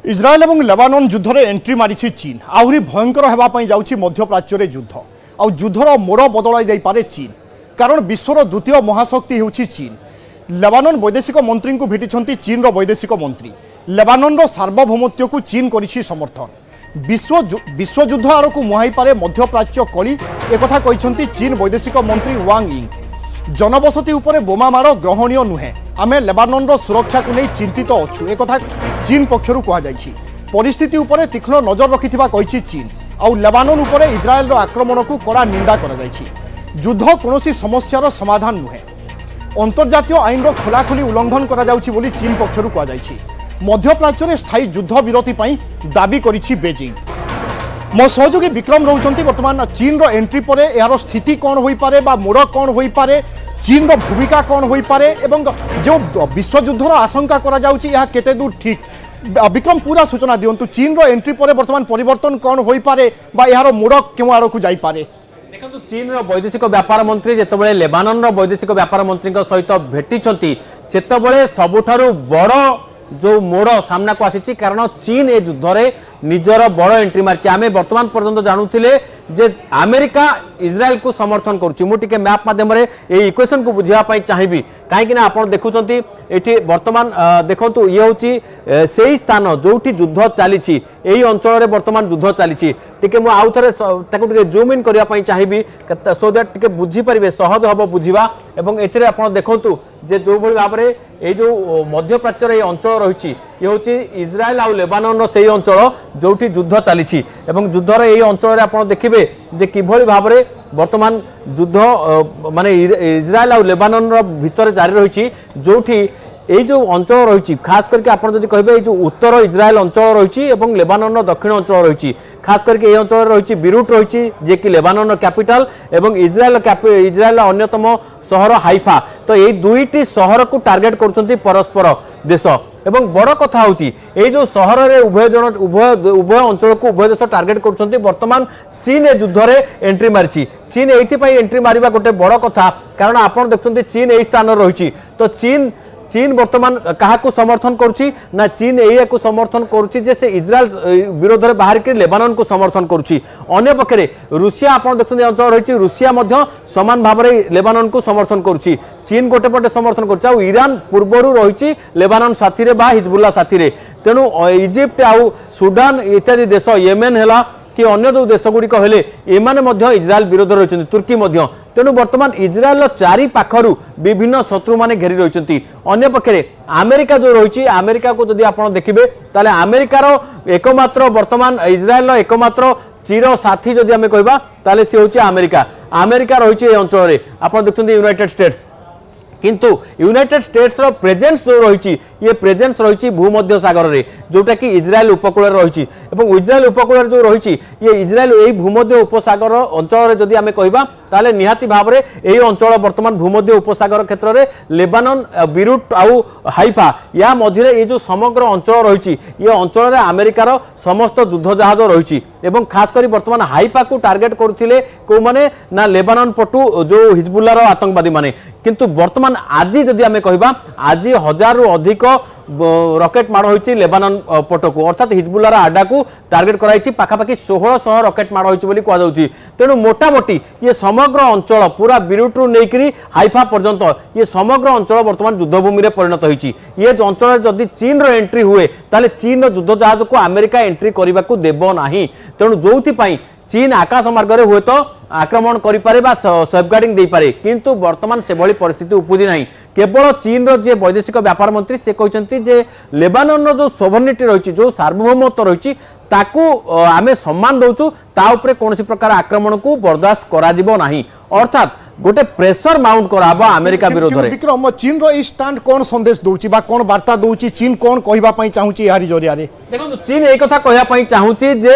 इज्राएल और लेबानन युद्ध में एंट्री मारी चीन आहरी भयंकर होगापी जाऊँगी मध्यप्राच्य युद्ध आ युद्धर मोड़ बदल पारे चीन कारण विश्वर द्वितीय महाशक्ति होउछि चीन। लेबानन वैदेशिक मंत्री को भेटी चीन वैदेशिक मंत्री लेबानन सार्वभौमत्व को चीन करिछि समर्थन। विश्वयुद्ध आड़क मुहाई पारे मध्यप्राच्य कली एकथा कहिसेंति चीन वैदेशिक मंत्री वांग यिंग। जनबसति उपरे बोमा माड़ ग्रहणीय नुहे, आमे लेबानन सुरक्षा को नहीं चिंतित अच्छु एकथा चीन पक्षरु कहा जायछि। परिस्थिति उपरे तीक्ष्ण नजर रखिथिबा कहिछि चीन आउ लेबानन उपरे इज्राएल आक्रमण को कड़ा निंदा करा जायछि। युद्ध कौनसी समस्यार समाधान नुहे, अंतर्जातीय आईन खोलाखोली उल्लंघन करा जाउछि बोली चीन पक्षरु कहा जायछि। मध्यप्राच्य में स्थायी युद्ध विरति पई दाबी करिछि बेजिंग। मो सहयोगी विक्रम रोचंती वर्तमान चीन रो एंट्री परे यार स्थिति कौन होई पारे बा मोड़ कौन होई पारे, चीन रो भूमिका कौन होई पारे एवं जो विश्वयुद्धर आशंका करा जाउछि यह केते दूर ठीक। विक्रम पूरा सूचना दियंतु चीन रो एंट्री परे वर्तमान परिवर्तन कौन होई पारे बा यार मोड़ केउ आड़ को जाई पारे। देखो चीन वैदेशिक व्यापार मंत्री जिते लेबानन वैदेशिक व्यापार मंत्री सहित भेटी से सबुठारु बड़ जो मोड़ सामना को आसी कारण चीन ए युद्ध में निजर बड़ एंट्री मारी। आम बर्तमान पर्यंत जानूले जे अमेरिका इज्राएल को समर्थन करुच्ची। मुझे मैप माध्यम इक्वेशन को बुझापी चाहिए कहीं आप देखुं ये बर्तमान देखु ये हूँ से स्थान जो युद्ध चली अंचल में बर्तमान युद्ध चली टे आउ थे जूम इन करने चाहिए सो दैट टे बुझीपारे सहज हम बुझा और ये देखु जे जो भाव में ये मध्यप्राच्यर अंचल रही ये हूँ इज्राएल आउ लेबानन से अंचल जो युद्ध चली युद्धर ये अंचल आप देखिए जे किभली भाव में वर्तमान युद्ध माने इज्राएल आउ लेबानन भितर जारी रही जो जो अंचल रही खास करके आप कहे जो उत्तर इज्राएल अंचल रही लेबानन दक्षिण अंचल रही खास करके ये अंचल रही बीरुट रही जे कि लेबानन कैपिटल एवं इज्राएल अन्यतम सहर हाइफा। तो ये दुईटी सहर को टार्गेट करुछंती परस्पर देश एवं बड़ कथा होची ये जो सहर रे उभय अंचल को उभय देश टार्गेट करुछंती। वर्तमान चीन युद्ध रे एंट्री मारिछि। चीन एथि एंट्री मारिबा गोटे बड़ कथा कारण आपण देखुछंती चीन एही स्थान रही तो चीन वर्तमान क्या समर्थन करुच्ची ना चीन या समर्थन करुच्ची जे से इज्राएल विरोध में बाहर कर लेबानन को समर्थन करुच्ची। अन्य पक्षे रूसिया आप देखते अंचल रही रूसिया समान भाव में लेबानन को समर्थन करुच्ची। चीन गोटे पटे समर्थन कर ईरान पूर्वर रही लेबानन साथी बा हिजबुल्ला साथी तेणु इजिप्ट आउ सुडान इत्यादि देश येमेन है कि अन्य जो देश गुड़िक हेले एमाने इज्राएल विरोध रही तुर्की तेणु वर्तमान इज्राएल चारि पाखरु विभिन्न शत्रु माने घेरी रही। अन्य पक्षे अमेरिका जो रही अमेरिका को जदि आप देखिए ताले अमेरिकार एकमात्र वर्तमान इज्राएल एकमात्र चिर साथी जदि आम कहबा ताले से होची अमेरिका रही अंचल में आप देखते यूनाइटेड स्टेट्स किंतु यूनाइटेड स्टेट्स रो प्रेजेंस जो रही ये प्रेजेंस रही भूमध्य सागर रे जोटा कि इज्राएल उपकूल रही इज्राएल उपकूल जो रही ये इज्राएल यही भूमध्य उपसागर अंचल जदि आम कहबा ताले निहाती भाव में यही अंचल वर्तमान भूमध्य उपसागर क्षेत्र में लेबानन बीरुट आउ हाइफा या मझे ये जो समग्र अंचल रही ये अंचल में अमेरिकार समस्त युद्ध जहाज रही खास कर वर्तमान हाइफा को टार्गेट करथिले को माने ना लेबानन पटु जो हिजबुल्लार आतंकवादी माने किंतु वर्तमान आज जदि आम कहबा आज 1000 रु अधिक रॉकेट माड़ होती लेबानन पट को अर्थात हिजबुल्लार आडा को टार्गेट कराई पाखापाखि 1600 रॉकेट माड़ होती कहुच्छी। तेणु मोटामोटी ये समग्र अंचल पूरा बीरुट्रु नहीं हाइफा पर्यंत ये समग्र अंचल वर्तमान युद्धभूमि में परिणत होती। ये अंचल जदि चीन रो एंट्री हुए ताले चीन युद्ध जहाज को अमेरिका एंट्री करने को देव नहीं। तेणु जो चीन आकाश मार्ग में हुए तो आक्रमण करें सेफगार्डिंग दे पारे किंतु वर्तमान से भली परिस्थिति उपजी नहीं। केवल चीन रो जे वैदेशिक व्यापार मंत्री से कहते जे लेबानन जो सोभर्निटी रही जो सार्वभौमत्व रही ताकू आमे सम्मान दउचु ता उपरे कोनोसी प्रकार आक्रमण को बर्दाश्त करा जिवो नाही अर्थात गोटे प्रेशर माउंट कराबा अमेरिका विरोध रे। विक्रम चीन रो स्टैंड कोन संदेश दउची बा कोन वार्ता दउची चीन कोन कहिबा पई चाहूची यारी जरिया रे। देखो चीन एक कथा कहया पई चाहूची जे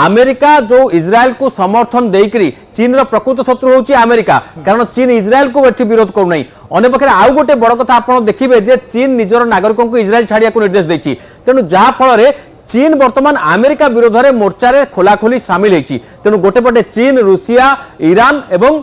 अमेरिका जो इज्राएल को समर्थन देकरी चीन रो प्रकृत शत्रु होची अमेरिका कारण चीन इज्राएल को एठी विरोध करू नाही। अन्य पक्षे आउ गोटे बड़ कथा आपण देखिबे जे चीन निजर नागरिकों को इज्राएल छाड़िया को निर्देश देची तेणु जहा फल रे चीन वर्तमान अमेरिका विरोध में मोर्चा रे खोलाखोली सामिल होती तेणु गोटे पटे चीन रूसिया ईरान एवं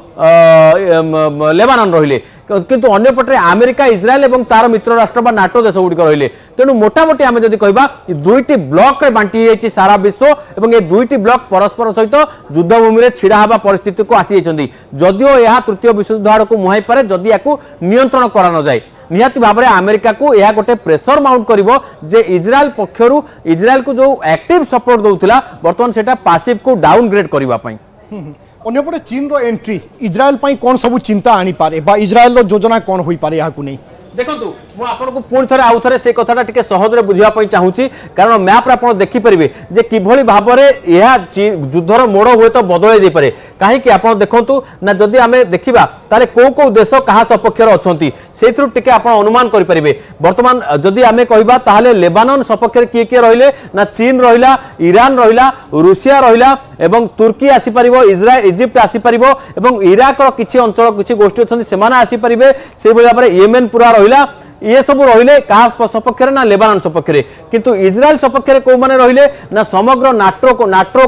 लेबानन रहिले किंतु अन्य पटे अमेरिका इज्राएल एवं तार मित्र राष्ट्र बा नाटो देश गुड़िक रहिले तेणु मोटामोटी आम जदि कहबा दुईटी ब्लॉक रे बांटी जाइछि सारा विश्व एवं ए दुईटी ब्लॉक परस्पर सहित युद्धभूमि रे छिड़ा हवा परिस्थिति को आसी जाइछन्ति जदिओ यह तृतीय विश्वयुद्ध आड़क मुहाई पारे जदि याकू नियंत्रण करा न जाए निहाती भाव में अमेरिका को यह गोटे प्रेसर माउंट करिवो जे इज्राएल पक्षरु इज्राएल को जो एक्टिव सपोर्ट दउतिला वर्तमान सेटा पासिव को डाउनग्रेड करबा पई अन्यपटे चीन रो एंट्री इज्राएल पई कोन सब चिंता आनी पारे बा इज्राएल रो योजना कोन होई पारे याकू नहीं देखंतु मु आपनको पुणी थरे आउ थरे से कथाटा टिके सहज रे बुझिया पई चाहूची कारण मैप रे आपण देखि परिबे जे किभली भाव रे यह युद्धर मोड़ हुए तो बदलै दे पारे काहे कि आपण देखंतु ना जदी आमे देखिबा तारे को देश कहा सपक्ष रे अछंती सेथरु टिके आपण अनुमान करि परिबे वर्तमान जदी आमे कहिबा ताहाले लेबानन सपक्ष रे किए रहिले ना चीन रहिला ईरान रहिला रूसिया रहिला एवं तुर्की आसी परिबो इज्राएल इजिप्ट आसी परिबो एवं इराक रो किछि अंचल किछि गोष्ठी अछंती सेमाना आसी परिबे से बळा पर येमेन पूरा रहिला ये सब रहिले कहा सपक्ष ना लेबानन सपक्ष किंतु इज्राएल सपक्ष को माने रहिले ना समग्र नाटो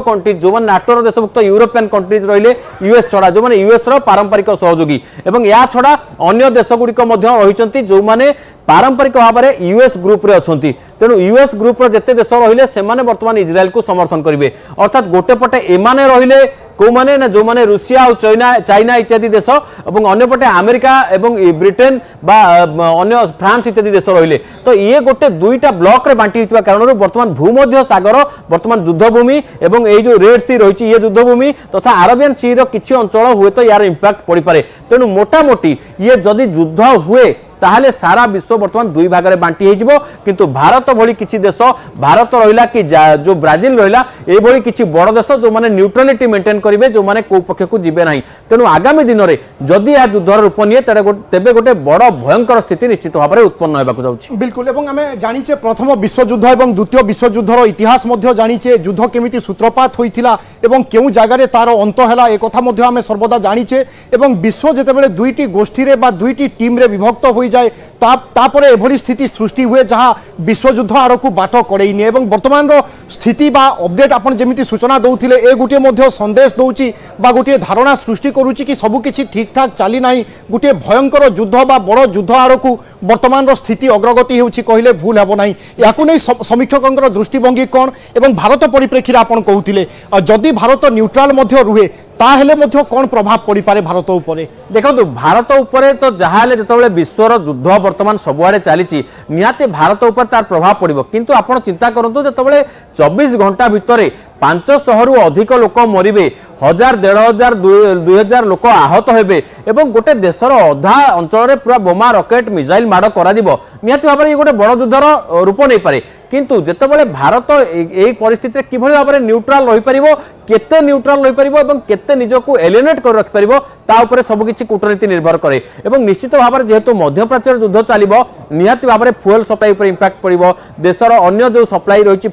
कंट्री जो माने नाटोर देशभुक्त यूरोपियन कंट्रीज रहिले यूएस छड़ा जो माने यूएस रो पारंपरिक सहयोगी एवं या छड़ा अन्य देश गुड़िक मध्य रहिचंती जो माने पारंपरिक भाव में यूएस ग्रुप रे अछंती तेणु यूएस ग्रुप रो जते देश रहिले से माने वर्तमान इज्राएल को समर्थन करिवे अर्थात गोटे पटे एमाने रहिले को माने ना जो माने रूसिया और चाइना इत्यादि देश और अन्य पटे अमेरिका एवं ब्रिटेन बा अन्य फ्रांस इत्यादि देश रहिले तो ये गोटे दुईटा ब्लॉक रे बांटी हितवा कारण वर्तमान भूमध्य सागर वर्तमान युद्धभूमि एवं ए जो रेड सी रही ये युद्धभूमि तथा अरेबियन सी रो किछि अंचल हुए तो यार इंपैक्ट पड़ी पारे तेणु मोटामोटी ये जदि युद्ध हुए ताहले सारा विश्व वर्तमान दुई भाग में बांटी हो किंतु भारत भली किछि देश भारत रहिला कि जो ब्राजिल रहिला ए भली किछि बड़ देश जो माने न्यूट्रालिटी मेंटेन करिवे जो माने को पक्ष को जिबे नाही तेणु आगामी दिन में जदि यह युद्धर रूप निये तेबे गोटे बड़ भयंकर स्थिति निश्चित भाव में उत्पन्न होबाक जाउछि बिल्कुल एवं आमे जानिचे प्रथम विश्वयुद्ध एवं द्वितीय विश्वयुद्धर इतिहास मध्य जानिचे युद्ध केमिति सूत्रपात होइथिला एवं केउ जागारे तार अंत हैला ए कथा मध्य आमे सर्वदा जानिचे एवं विश्व जेतेबेले दुईटी गोष्ठी रे बा दुईटी टीम रे विभक्त होई जाए तापरे एभली स्थिति सृष्टि हुए जहाँ विश्वयुद्ध आड़क बाट कड़ेनी एवं वर्तमान स्थिति बा अपडेट आपन जेमिति सूचना दौथिले ए गोटे मध्य संदेश दौची बा गोटे धारणा सृष्टि करूची कि सबु किछि ठीक ठाक चली नाही गोटे भयंकर युद्ध बा बड़ युद्ध आड़क वर्तमान स्थिति अग्रगति होउची कहिले भूल हेबो नाही याकु नै समीक्षकंकर दृष्टिभंगी कोन एवं भारत परिप्रेक्षी आपन कहउथिले जदि भारत न्यूट्रल मध्य रुहे ताहेले मध्य कोन प्रभाव पड़ी पारे भारत उपरे देखो भारत उपरे तो जहाले जतबेले विश्वर युद्ध वर्तमान सबुआडे चली निहाती भारत उपर तार प्रभाव पड़ो किंतु आपण चिंता करंतु जतबेले 24 घंटा भितर 500 रु अधिक लोक मरिबे 1000 1500 2000 लोक आहत हेबे एवं गोटे देशर अधा अंचल पूरा बोमा रॉकेट मिसाइल माड़ करा निहाती भाव में गोटे बड़ युद्धर रूप नहीं पारे किंतु जेतेबेले भारत एई परिस्थिति किभली भाव में न्यूट्रल रही परिबो केते न्यूट्रल रही परिबो एवं केते निजको एलिनेट कर रखि परिबो ता ऊपर सब किछि कूटनीति निर्भर करे एवं निश्चित भाव में जेहेतु मध्यप्राच्यर युद्ध चलिबो निहाती भाव में फ्यूएल सप्लाई पर इंपैक्ट पड़िबो देशर अन्य जो सप्लाई रही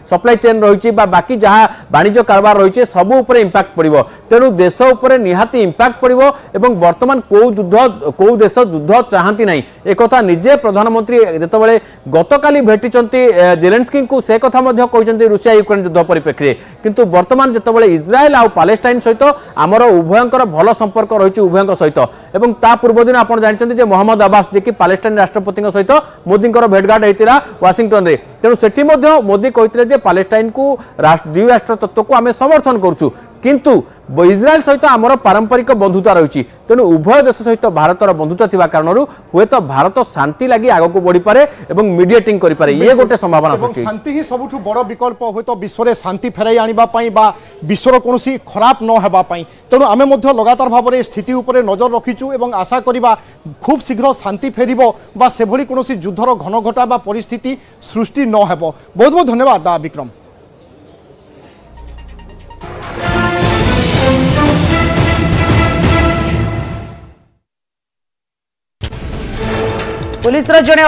सप्लाई चेन रही बाकी जहाँ वाणिज्य कारबार रही सब ऊपर इंपैक्ट पड़िबो तेणु देश ऊपर निहाती इंपैक्ट पड़िबो एवं वर्तमान को देश युद्ध चाहती नहीं एक कथा निजे प्रधानमंत्री जेतेबेले गतकाली भेटी जेलेंस्की को से कथा कहते रूसिया यूक्रेन युद्ध परिप्रेक्षी किंतु वर्तमान जितेबाला इज्राएल आ पैलेस्टाइन सहित आमर उभयंकर भल संपर्क रही उभयों सहित एवं ता पूर्व दिन आप जानते मोहम्मद अब्बास जी की पैलेस्टाइन राष्ट्रपति सहित मोदी भेटघाट होता वाशिंगटन में तेणु सेठी मोदी कहते पैलेस्टाइन को द्वि राष्ट्र तत्व को आम समर्थन करूँ किंतु इज्राएल सहित आमर पारंपरिक बंधुता रही तेणु उभय देश सहित भारतर बंधुता थिबा कारणरू हुए तो भारत शांति लगी आग को बढ़ी पारे एवं मीडिएटिंग करि पारे ये गोटे संभावना सृष्टि शांति ही सबुठु बड़ विकल्प हुए तो विश्व में शांति फेराई आनिबा पई बा विश्वर कोनोसी खराब न हेबा पई तेणु आमे मध्य लगातार भाव में स्थिति उपरे नजर रखिचु एवं आशा करिबा खूब शीघ्र शांति फेरिबो बा सेभली कोनोसी युद्धर घनघटा बा परिस्थिति सृष्टि न हेबो बहुत बहुत धन्यवाद विक्रम। पुलिस रो जने